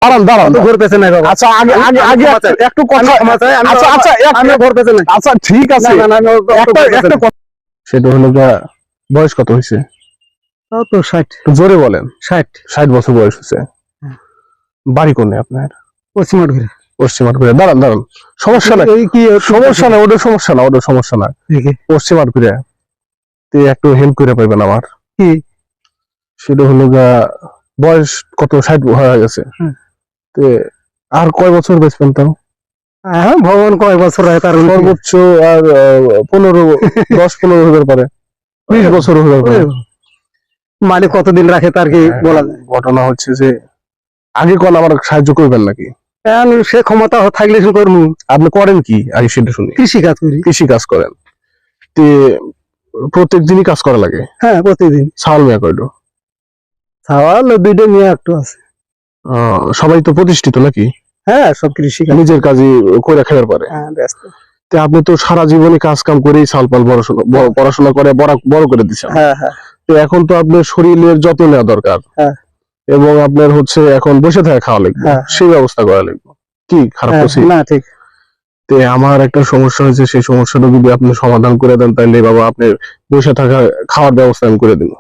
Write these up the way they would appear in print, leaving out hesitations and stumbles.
দাঁড়ান দাঁড়ান ঘর পেছে নাই বাবা। আচ্ছা আগে আগে আগে একটু কথা আচ্ছা আচ্ছা আমি ঘর পেছে নাই। আচ্ছা ঠিক আছে একটা কথা সেটা হলো বয়স কত হয়েছে তাও তো 60 জোরে বলেন 60 বছর বয়স হয়েছে বাড়ি কোনে আপনার পশ্চিমবঙ্গ ঘুরে পশ্চিমার ঘুরে দাঁড়ান সমস্যা নাই সমস্যা নাই ওটা সমস্যা না পশ্চিমার ঘুরে তুই একটু হেল্প করে পাইবেন আমার কি সেটা হলো বয়স কত 60 হয়ে গেছে তে আর কয় বছর বেচবেন তাও হ্যাঁ ভগবান কয় বছর হয় তার সর্বোচ্চ আর 10-15 হতে পারে 20 বছর হতে পারে মালিক কতদিন রাখে তার কি বলা যায়। ঘটনা হচ্ছে যে আগে কোন আমার সাহায্য করবেন নাকি সে ক্ষমতা থাকলে শুরু করবো। আপনি করেন কি আগে সেটা শুনি কৃষি কাজ করি। কৃষি কাজ করেন তে প্রত্যেক দিনই কাজ করা লাগে হ্যাঁ প্রতিদিন। চাউল মেয়া কয়টো চাওয়াল 2টা মেয়ে একটু আছে। সবাই তো প্রতিষ্ঠিত নাকি হ্যাঁ সব কৃষি কাজ নিজের কাজই করে খেতে পারে ব্যস্ত। তে আপনি তো সারা জীবনে কাজ কাম করেই চাল পাল পড়াশোনা করে বড় করে দিচ্ছেন। হ্যাঁ হ্যাঁ তো এখন তো আপনার শরীরের যত্ন নেওয়া দরকার এবং আপনার হচ্ছে এখন বসে থাকা খাওয়া লাগবে সেই ব্যবস্থা করা লাগবে কি খারাপ করছি না ঠিক। তে আমার একটা সমস্যা হয়েছে সেই সমস্যাটা যদি আপনি সমাধান করে দেন তাহলে বাবা আপনি বসে থাকা খাওয়ার ব্যবস্থা আমি করে দিব।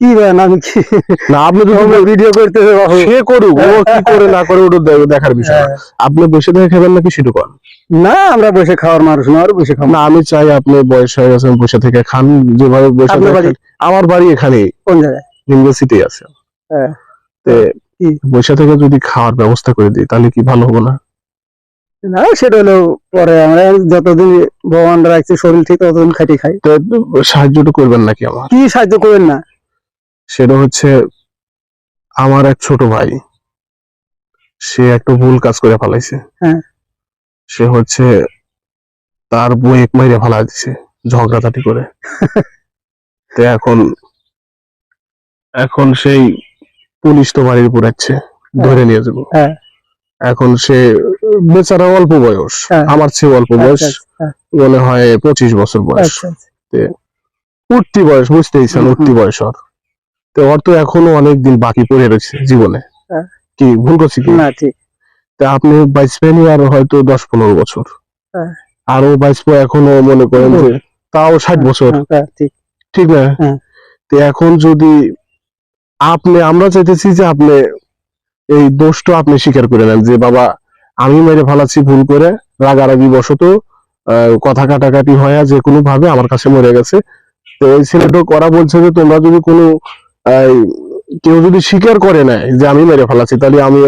কি ভাই আমি কি না আপনি যদি ভিডিও করতে সে করুক ও কি করে না করে ওটা দেখার বিষয় না। আপনি বসে থেকে খাবেন নাকি সেটা করেন না আমরা বসে খাওয়ার মানুষ না আর বসে খাবো না আমি চাই আপনি বয়স হয়ে গেছেন বসে থেকে খান যেভাবে বসে আমার বাড়ি এখানে কোন জায়গায় ইউনিভার্সিটি আছে বসে থেকে যদি খাওয়ার ব্যবস্থা করে দিই তাহলে কি ভালো হবে না? না সেটা হলো পরে আমরা যতদিন ভগবান রাখছে শরীর ঠিক ততদিন খাইতে খাই। তো সাহায্যটা করবেন নাকি আমার? কি সাহায্য করবেন না? সেটা হচ্ছে আমার এক ছোট ভাই সে একটা ভুল কাজ করে ফেলাইছে। সে হচ্ছে তার বই এক মাইরে ফেলা দিছে ঝগড়াঝাটি করে তো এখন সেই পুলিশ তো বাড়ির উপর যাচ্ছে ধরে নিয়ে যাবো। এখন সে বেচারা অল্প বয়স আমার চেয়ে অল্প বয়স মনে হয় 25 বছর বয়স উঠতি বয়স বুঝতেইছেন উঠতি বয়স ওর তো এখনো অনেকদিন বাকি পড়ে রয়েছে জীবনে। কি ভুল করছি কি না? ঠিক। তা আপনি বাইসবেন আর হয়তো 10-15 বছর আরো বাইসবো এখনো মনে করেন যে তাও 60 বছর ঠিক না? তো এখন যদি আমরা চাইতেছি যে আপনি এই দোষটা আপনি স্বীকার করে নেন যে বাবা আমি মেরে ফেলাচ্ছি ভুল করে রাগারাগি বশত কথা কাটাকাটি হয় যে কোনো ভাবে আমার কাছে মরে গেছে। তো ওই ছেলেটা করা বলছে যে তোমরা যদি কোনো কেউ যদি স্বীকার করে নেয় যে আমি মেরে ফেলাচ্ছি তাহলে আমি